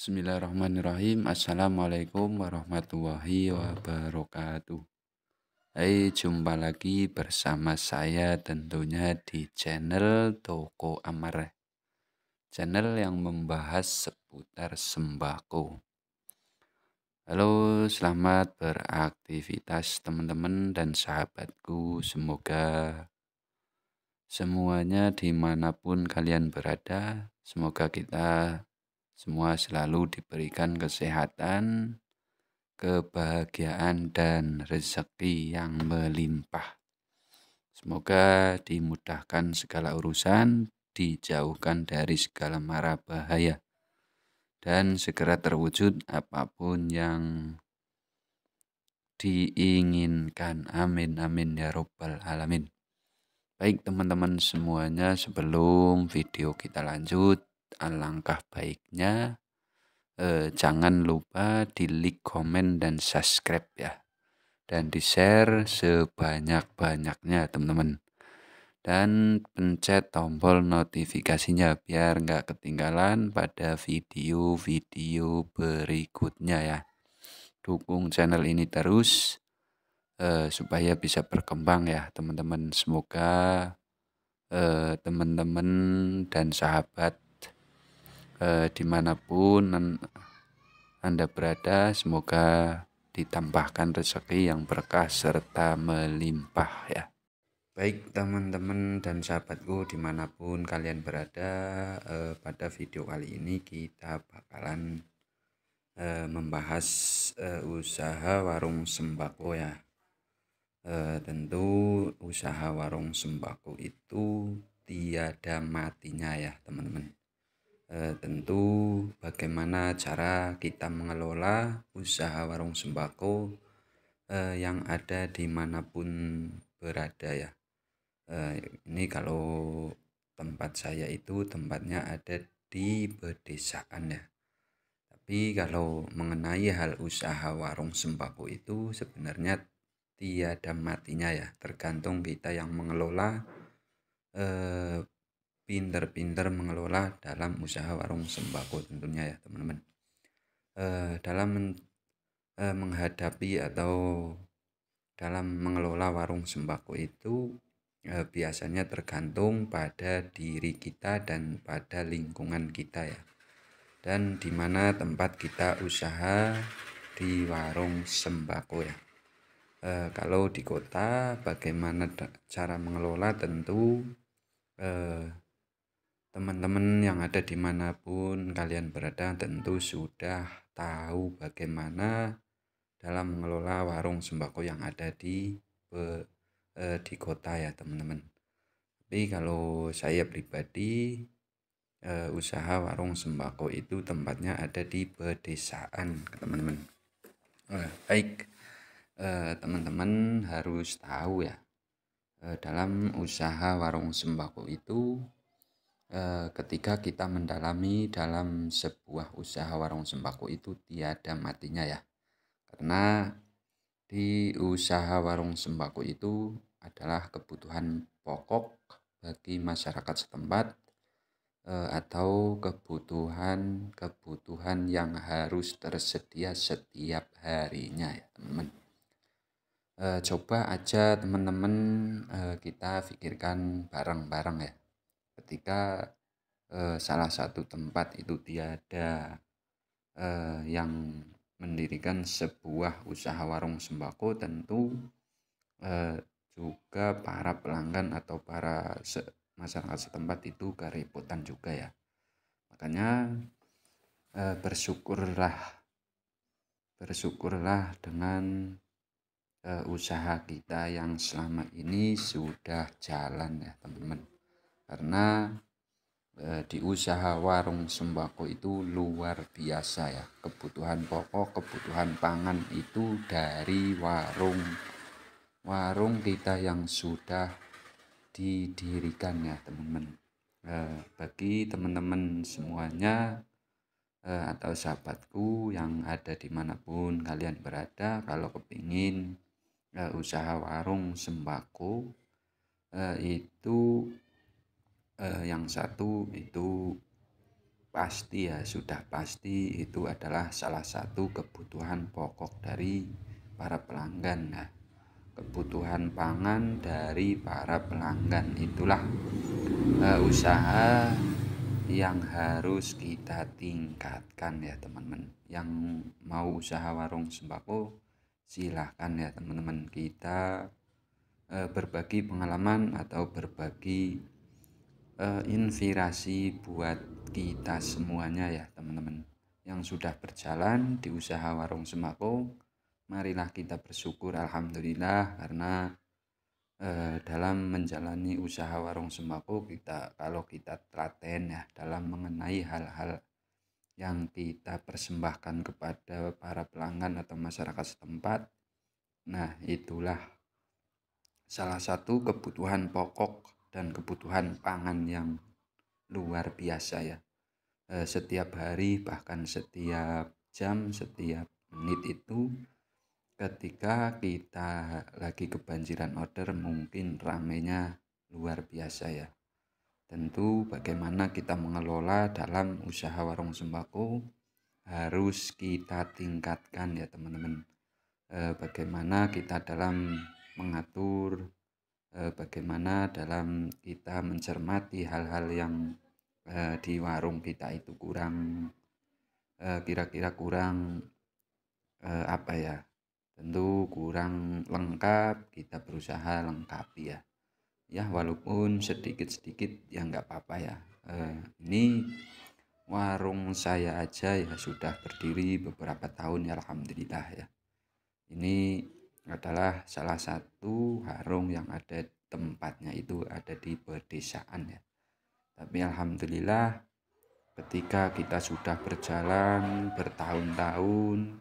Bismillahirrahmanirrahim. Assalamualaikum warahmatullahi wabarakatuh. Hai, jumpa lagi bersama saya tentunya di channel Toko Amare. Channel yang membahas seputar sembako. Halo, selamat beraktivitas teman-teman dan sahabatku. Semoga semuanya dimanapun kalian berada, semoga kita semua selalu diberikan kesehatan, kebahagiaan, dan rezeki yang melimpah. Semoga dimudahkan segala urusan, dijauhkan dari segala mara bahaya, dan segera terwujud apapun yang diinginkan. Amin, amin, ya robbal alamin. Baik teman-teman semuanya, sebelum video kita lanjut, alangkah baiknya jangan lupa di like, komen, dan subscribe ya. Dan di share sebanyak-banyaknya teman-teman. Dan pencet tombol notifikasinya biar nggak ketinggalan pada video-video berikutnya ya. Dukung channel ini terus supaya bisa berkembang ya teman-teman. Semoga teman-teman dan sahabat dimanapun Anda berada, semoga ditambahkan rezeki yang berkah serta melimpah ya. Baik teman-teman dan sahabatku dimanapun kalian berada, pada video kali ini kita bakalan membahas usaha warung sembako ya. Tentu usaha warung sembako itu tiada matinya ya teman-teman. Tentu bagaimana cara kita mengelola usaha warung sembako yang ada dimanapun berada ya. Ini kalau tempat saya itu tempatnya ada di pedesaan ya. Tapi kalau mengenai hal usaha warung sembako itu sebenarnya tiada matinya ya. Tergantung kita yang mengelola, pinter-pinter mengelola dalam usaha warung sembako tentunya ya teman-teman. Dalam menghadapi atau dalam mengelola warung sembako itu biasanya tergantung pada diri kita dan pada lingkungan kita ya. Dan di mana tempat kita usaha di warung sembako ya. Kalau di kota bagaimana cara mengelola, tentu teman-teman yang ada dimanapun kalian berada tentu sudah tahu bagaimana dalam mengelola warung sembako yang ada di kota ya teman-teman. Tapi kalau saya pribadi, usaha warung sembako itu tempatnya ada di pedesaan teman-teman. Baik, teman-teman harus tahu ya, dalam usaha warung sembako itu ketika kita mendalami dalam sebuah usaha warung sembako itu tiada matinya ya. Karena di usaha warung sembako itu adalah kebutuhan pokok bagi masyarakat setempat, atau kebutuhan yang harus tersedia setiap harinya ya teman-teman. Coba aja teman-teman kita pikirkan bareng-bareng ya. Ketika salah satu tempat itu tiada yang mendirikan sebuah usaha warung sembako, tentu juga para pelanggan atau para masyarakat setempat itu kerepotan juga ya. Makanya bersyukurlah dengan usaha kita yang selama ini sudah jalan ya teman-teman. Karena di usaha warung sembako itu luar biasa ya. Kebutuhan pokok, kebutuhan pangan itu dari warung kita yang sudah didirikan ya teman-teman. Bagi teman-teman semuanya atau sahabatku yang ada dimanapun kalian berada, kalau kepingin usaha warung sembako itu yang satu itu pasti ya, sudah pasti itu adalah salah satu kebutuhan pokok dari para pelanggan ya. Kebutuhan pangan dari para pelanggan itulah usaha yang harus kita tingkatkan ya teman-teman. Yang mau usaha warung sembako silahkan ya teman-teman, kita berbagi pengalaman atau berbagi inspirasi buat kita semuanya ya teman-teman yang sudah berjalan di usaha warung sembako. Marilah kita bersyukur alhamdulillah, karena dalam menjalani usaha warung sembako kalau kita telaten ya dalam mengenai hal-hal yang kita persembahkan kepada para pelanggan atau masyarakat setempat, nah itulah salah satu kebutuhan pokok dan kebutuhan pangan yang luar biasa ya. Setiap hari, bahkan setiap jam, setiap menit itu ketika kita lagi kebanjiran order mungkin ramenya luar biasa ya. Tentu bagaimana kita mengelola dalam usaha warung sembako harus kita tingkatkan ya teman-teman. Bagaimana kita dalam mengatur, bagaimana dalam kita mencermati hal-hal yang di warung kita itu kurang, kira-kira kurang apa ya, tentu kurang lengkap, kita berusaha lengkapi ya. Ya walaupun sedikit-sedikit ya nggak apa-apa ya. Ini warung saya aja ya sudah berdiri beberapa tahun ya alhamdulillah ya. Ini adalah salah satu warung yang ada tempatnya itu ada di pedesaan ya. Tapi alhamdulillah ketika kita sudah berjalan bertahun-tahun,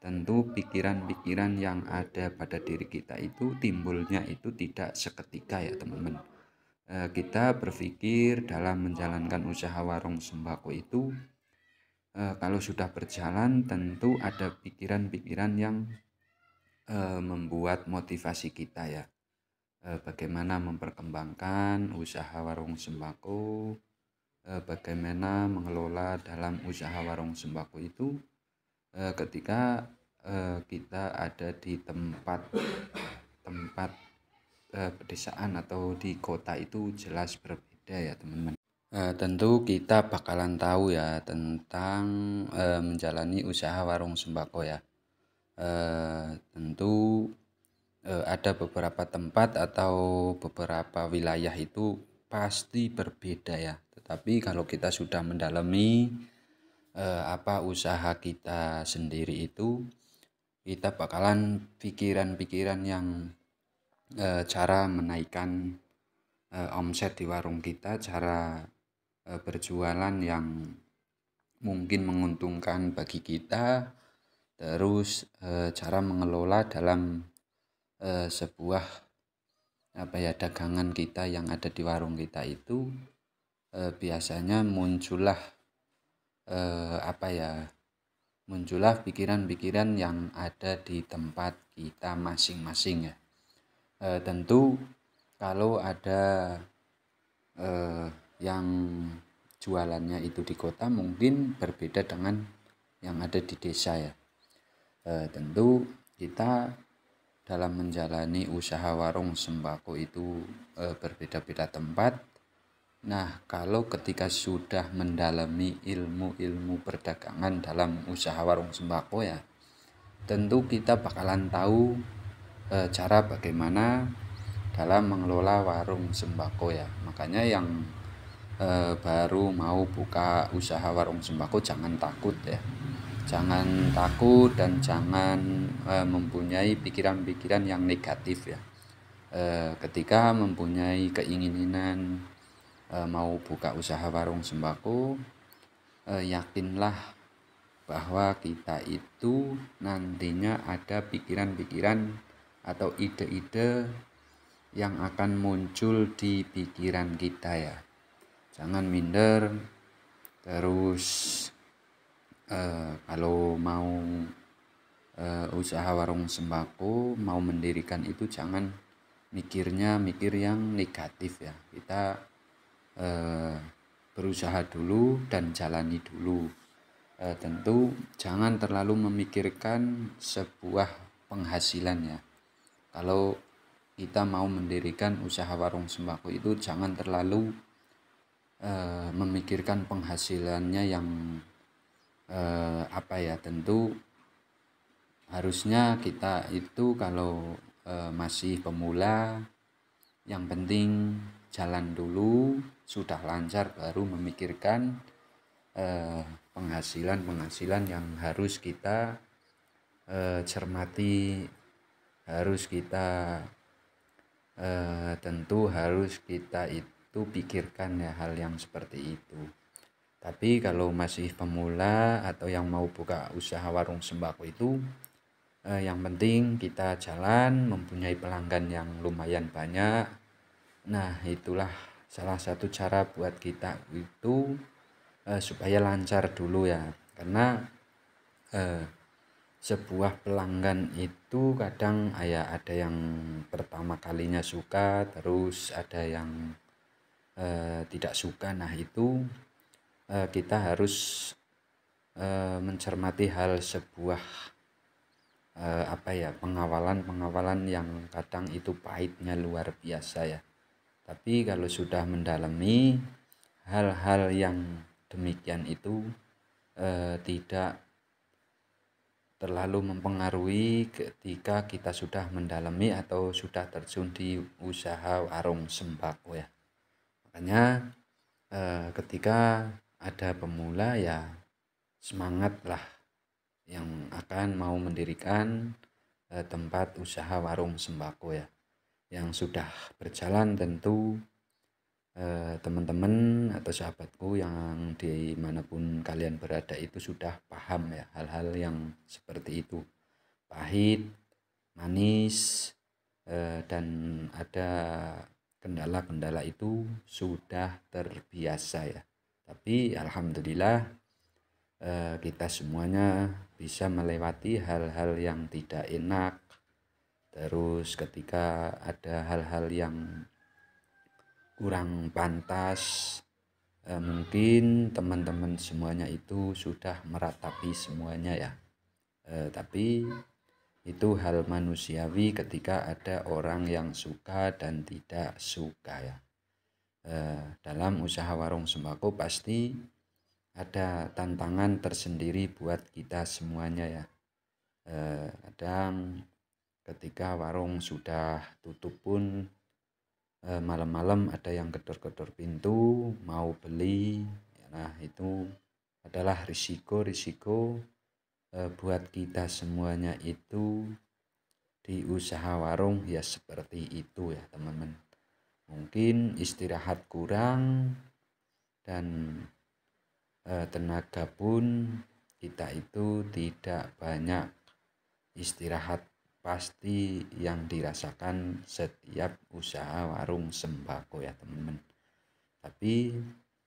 tentu pikiran-pikiran yang ada pada diri kita itu timbulnya itu tidak seketika ya teman-teman. Kita berpikir dalam menjalankan usaha warung sembako itu, kalau sudah berjalan tentu ada pikiran-pikiran yang membuat motivasi kita ya. Bagaimana memperkembangkan usaha warung sembako, bagaimana mengelola dalam usaha warung sembako itu ketika kita ada di tempat pedesaan atau di kota itu jelas berbeda ya teman-teman. Tentu kita bakalan tahu ya tentang menjalani usaha warung sembako ya. Tentu ada beberapa tempat atau beberapa wilayah itu pasti berbeda ya. Tetapi kalau kita sudah mendalami apa usaha kita sendiri itu, kita bakalan pikiran-pikiran yang cara menaikkan omset di warung kita, cara berjualan yang mungkin menguntungkan bagi kita, terus cara mengelola dalam sebuah apa ya dagangan kita yang ada di warung kita itu biasanya muncullah muncullah pikiran-pikiran yang ada di tempat kita masing-masing ya. Tentu kalau ada yang jualannya itu di kota mungkin berbeda dengan yang ada di desa ya. Tentu kita dalam menjalani usaha warung sembako itu berbeda-beda tempat. Nah, kalau ketika sudah mendalami ilmu-ilmu perdagangan dalam usaha warung sembako ya, tentu kita bakalan tahu cara bagaimana dalam mengelola warung sembako ya. Makanya yang baru mau buka usaha warung sembako jangan takut ya. Jangan takut dan jangan mempunyai pikiran-pikiran yang negatif ya. Ketika mempunyai keinginan mau buka usaha warung sembako, yakinlah bahwa kita itu nantinya ada pikiran-pikiran atau ide-ide yang akan muncul di pikiran kita ya. Jangan minder, terus kalau mau usaha warung sembako, mau mendirikan itu jangan mikir yang negatif ya. Kita berusaha dulu dan jalani dulu. Tentu jangan terlalu memikirkan sebuah penghasilan ya. Kalau kita mau mendirikan usaha warung sembako itu jangan terlalu memikirkan penghasilannya yang tentu harusnya kita itu kalau masih pemula, yang penting jalan dulu, sudah lancar baru memikirkan penghasilan yang harus kita cermati, harus kita tentu harus kita itu pikirkan ya hal yang seperti itu. Tapi kalau masih pemula atau yang mau buka usaha warung sembako itu yang penting kita jalan, mempunyai pelanggan yang lumayan banyak. Nah, itulah salah satu cara buat kita itu supaya lancar dulu ya. Karena sebuah pelanggan itu kadang ada yang pertama kalinya suka, terus ada yang tidak suka. Nah, itu kita harus mencermati hal sebuah pengawalan yang kadang itu pahitnya luar biasa ya. Tapi kalau sudah mendalami hal-hal yang demikian itu tidak terlalu mempengaruhi ketika kita sudah mendalami atau sudah terjun di usaha warung sembako ya. Makanya ketika ada pemula ya semangatlah yang akan mau mendirikan tempat usaha warung sembako ya. Yang sudah berjalan tentu teman-teman atau sahabatku yang dimanapun kalian berada itu sudah paham ya hal-hal yang seperti itu, pahit, manis, dan ada kendala-kendala itu sudah terbiasa ya. Tapi alhamdulillah kita semuanya bisa melewati hal-hal yang tidak enak. Terus ketika ada hal-hal yang kurang pantas, mungkin teman-teman semuanya itu sudah meratapi semuanya ya. Tapi itu hal manusiawi ketika ada orang yang suka dan tidak suka ya. Dalam usaha warung sembako pasti ada tantangan tersendiri buat kita semuanya ya. Kadang ketika warung sudah tutup pun malam-malam ada yang gedor-gedor pintu mau beli. Nah, itu adalah risiko-risiko buat kita semuanya itu di usaha warung ya seperti itu ya teman-teman. Mungkin istirahat kurang dan tenaga pun kita itu tidak banyak istirahat pasti yang dirasakan setiap usaha warung sembako ya teman-teman. Tapi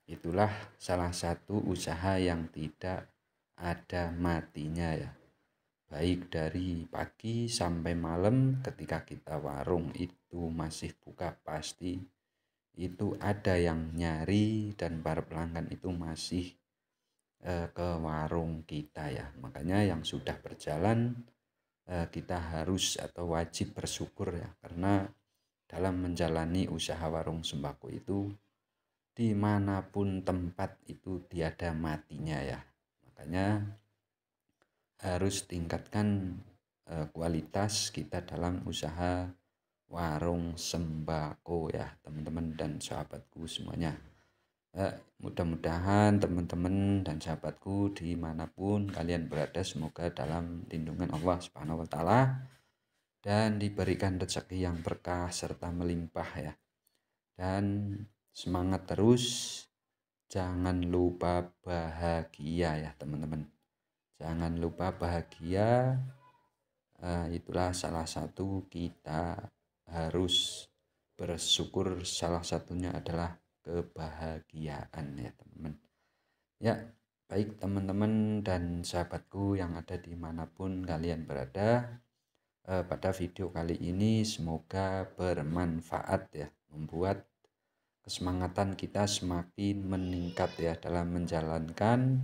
itulah salah satu usaha yang tidak ada matinya ya. Baik dari pagi sampai malam ketika kita warung itu masih buka pasti itu ada yang nyari dan para pelanggan itu masih ke warung kita ya. Makanya yang sudah berjalan kita harus atau wajib bersyukur ya, karena dalam menjalani usaha warung sembako itu dimanapun tempat itu tiada matinya ya. Makanya harus tingkatkan kualitas kita dalam usaha warung sembako ya teman-teman dan sahabatku semuanya. Mudah-mudahan teman-teman dan sahabatku dimanapun kalian berada semoga dalam lindungan Allah Subhanahu wa Ta'ala dan diberikan rezeki yang berkah serta melimpah ya. Dan semangat terus, jangan lupa bahagia ya teman-teman. Jangan lupa bahagia, itulah salah satu kita harus bersyukur, salah satunya adalah kebahagiaan ya teman-teman. Ya, baik teman-teman dan sahabatku yang ada dimanapun kalian berada, pada video kali ini semoga bermanfaat ya, membuat kesemangatan kita semakin meningkat ya dalam menjalankan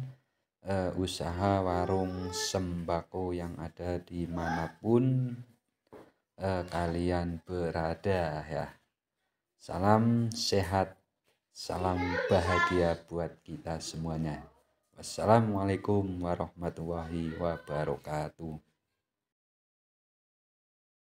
usaha warung sembako yang ada dimanapun kalian berada ya. Salam sehat, salam bahagia buat kita semuanya. Wassalamualaikum warahmatullahi wabarakatuh.